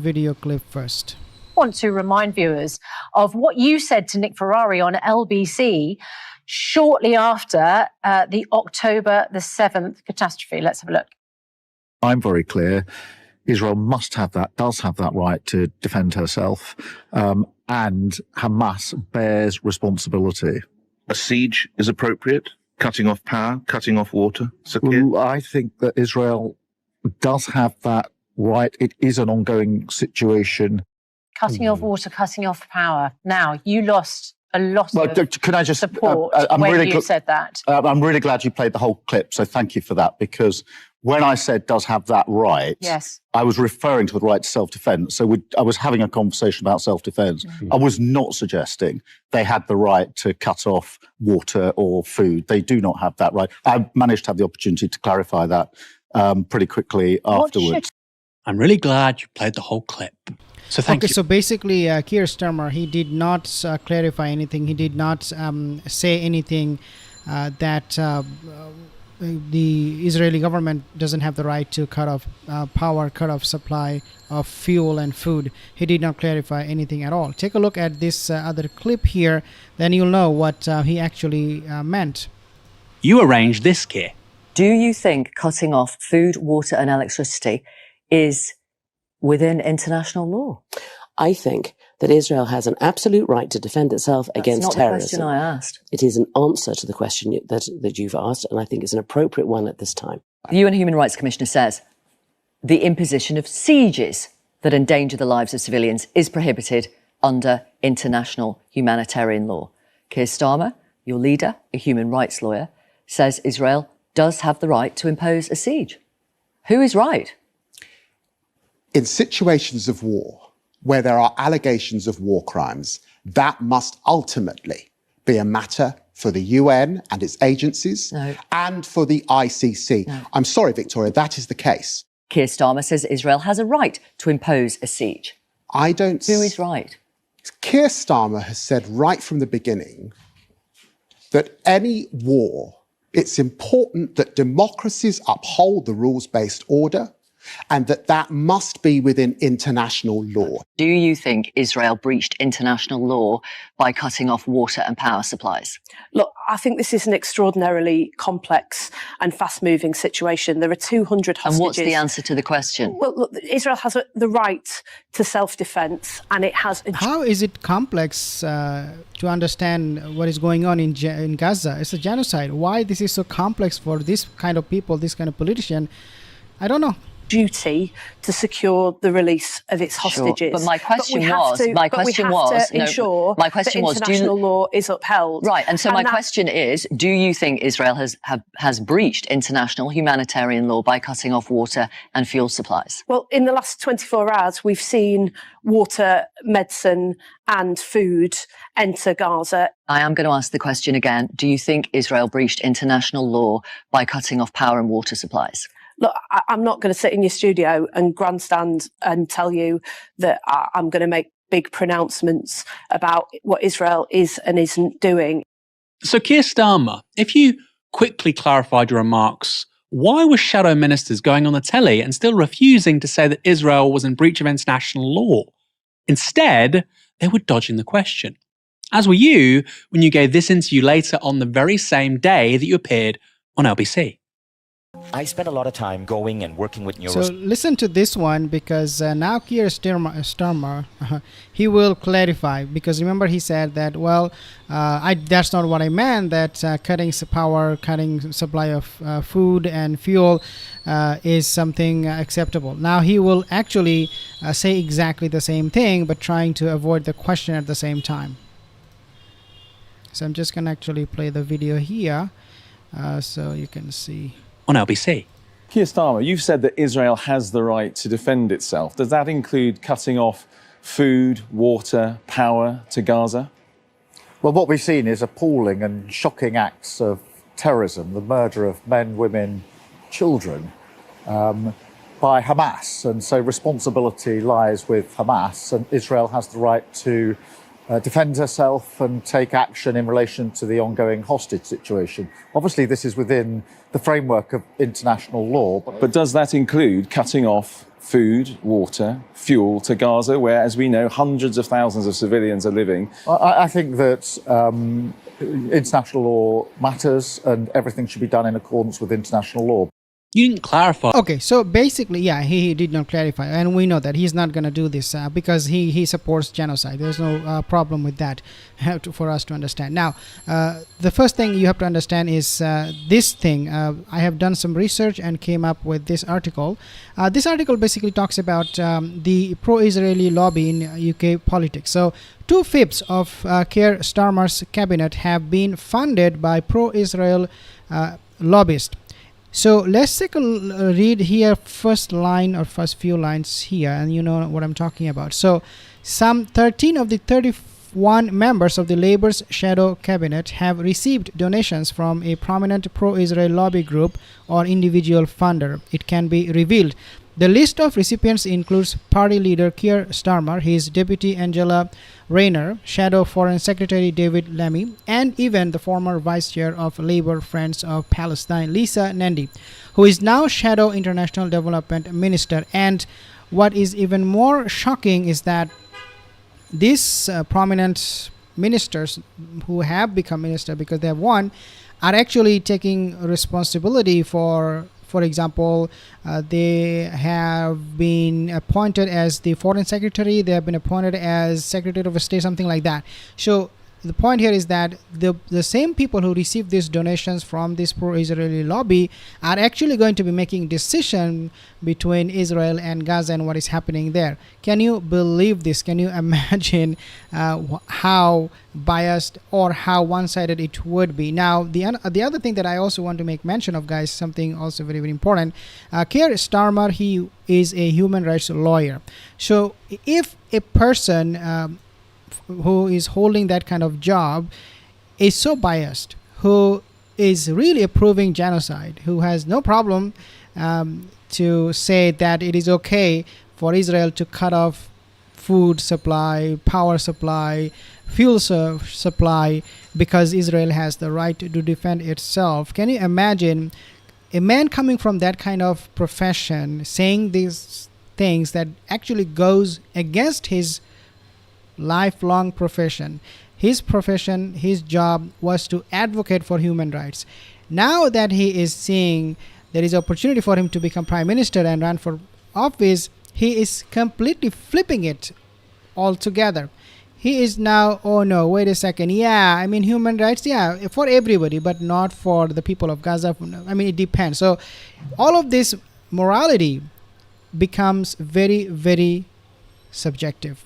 video clip first. I want to remind viewers of what you said to Nick Ferrari on LBC shortly after the October the 7th catastrophe. Let's have a look. I'm very clear. Israel must have that, does have that right to defend herself. And Hamas bears responsibility. A siege is appropriate? Cutting off power, cutting off water? Well, I think that Israel does have that right. It is an ongoing situation. Cutting off water, cutting off power. Now, you lost a lot of can I just, support I'm when really you said that. I'm really glad you played the whole clip, so thank you for that, because when I said does have that right, yes, I was referring to the right to self-defence. So I was having a conversation about self-defence. Mm-hmm. I was not suggesting they had the right to cut off water or food. They do not have that right. I managed to have the opportunity to clarify that pretty quickly afterwards. I'm really glad you played the whole clip. So thank you. So basically, Keir Starmer, he did not clarify anything. He did not say anything that the Israeli government doesn't have the right to cut off power, cut off supply of fuel and food. He did not clarify anything at all. Take a look at this other clip here, then you'll know what he actually meant. You arranged this, Keir. Do you think cutting off food, water and electricity is within international law? I think that Israel has an absolute right to defend itself against terrorism. That's not the question I asked. It is an answer to the question that you've asked, and I think it's an appropriate one at this time. The UN Human Rights Commissioner says the imposition of sieges that endanger the lives of civilians is prohibited under international humanitarian law. Keir Starmer, your leader, a human rights lawyer, says Israel does have the right to impose a siege. Who is right? In situations of war, where there are allegations of war crimes, that must ultimately be a matter for the UN and its agencies and for the ICC. No. I'm sorry, Victoria, that is the case. Keir Starmer says Israel has a right to impose a siege. I don't... Who is right? Keir Starmer has said right from the beginning that any war, it's important that democracies uphold the rules-based order, and that must be within international law. Do you think Israel breached international law by cutting off water and power supplies? Look, I think this is an extraordinarily complex and fast-moving situation. There are 200 hostages. And what's the answer to the question? Well, look, Israel has the right to self-defence, and it has... How is it complex to understand what is going on in Gaza? It's a genocide. Why this is so complex for this kind of people, this kind of politician? I don't know. Duty to secure the release of its hostages. Sure. But my question was, ensure that international law is upheld. Right, and so my question is, do you think Israel has breached international humanitarian law by cutting off water and fuel supplies? Well, in the last 24 hours, we've seen water, medicine and food enter Gaza. I am going to ask the question again. Do you think Israel breached international law by cutting off power and water supplies? Look, I'm not going to sit in your studio and grandstand and tell you that I'm going to make big pronouncements about what Israel is and isn't doing. So, Keir Starmer, if you quickly clarified your remarks, why were shadow ministers going on the telly and still refusing to say that Israel was in breach of international law? Instead, they were dodging the question. As were you when you gave this interview later on the very same day that you appeared on LBC. I spent a lot of time going and working with So listen to this one, because now Keir Starmer, he will clarify, because remember he said that, well, that's not what I meant, that cutting power, cutting supply of food and fuel is something acceptable. Now he will actually say exactly the same thing, but trying to avoid the question at the same time. So I'm just going to actually play the video here so you can see. On LBC. Keir Starmer, you've said that Israel has the right to defend itself. Does that include cutting off food, water, power to Gaza? Well, what we've seen is appalling and shocking acts of terrorism, the murder of men, women, children by Hamas. And so responsibility lies with Hamas, and Israel has the right to defend herself and take action in relation to the ongoing hostage situation. Obviously, this is within the framework of international law. But does that include cutting off food, water, fuel to Gaza, where, as we know, hundreds of thousands of civilians are living? I think that international law matters and everything should be done in accordance with international law. You didn't clarify. Okay, so basically, yeah, he did not clarify, and we know that he's not going to do this because he supports genocide. There's no problem with that for us to understand. Now, the first thing you have to understand is this thing. I have done some research and came up with this article. This article basically talks about the pro-Israeli lobby in UK politics. So 2/5 of Keir Starmer's cabinet have been funded by pro-Israel lobbyists. So let's take a read here, first line or first few lines here, and you know what I'm talking about. So some 13 of the 31 members of the Labour's shadow cabinet have received donations from a prominent pro-Israel lobby group or individual funder. It can be revealed. The list of recipients includes party leader Keir Starmer, his deputy Angela Rayner, shadow foreign secretary David Lammy, and even the former vice chair of Labour Friends of Palestine, Lisa Nandy, who is now shadow international development minister. And what is even more shocking is that these prominent ministers who have become minister because they have won are actually taking responsibility for example, they have been appointed as the foreign secretary, they have been appointed as secretary of state, something like that. So the point here is that the same people who receive these donations from this pro-Israeli lobby are actually going to be making decision between Israel and Gaza and what is happening there. Can you believe this? Can you imagine how biased or how one-sided it would be? Now, the other thing that I also want to make mention of, guys, something also very, very important. Keir Starmer, he is a human rights lawyer. So if a person who is holding that kind of job is so biased, who is really approving genocide, who has no problem to say that it is okay for Israel to cut off food supply, power supply, fuel supply, because Israel has the right to defend itself. Can you imagine a man coming from that kind of profession saying these things that actually goes against his lifelong profession? His profession, his job was to advocate for human rights. Now that he is seeing there is opportunity for him to become prime minister and run for office, he is completely flipping it altogether. He is now, oh no, wait a second, yeah, I mean human rights, yeah, for everybody, but not for the people of Gaza. I mean, it depends. So all of this morality becomes very, very subjective.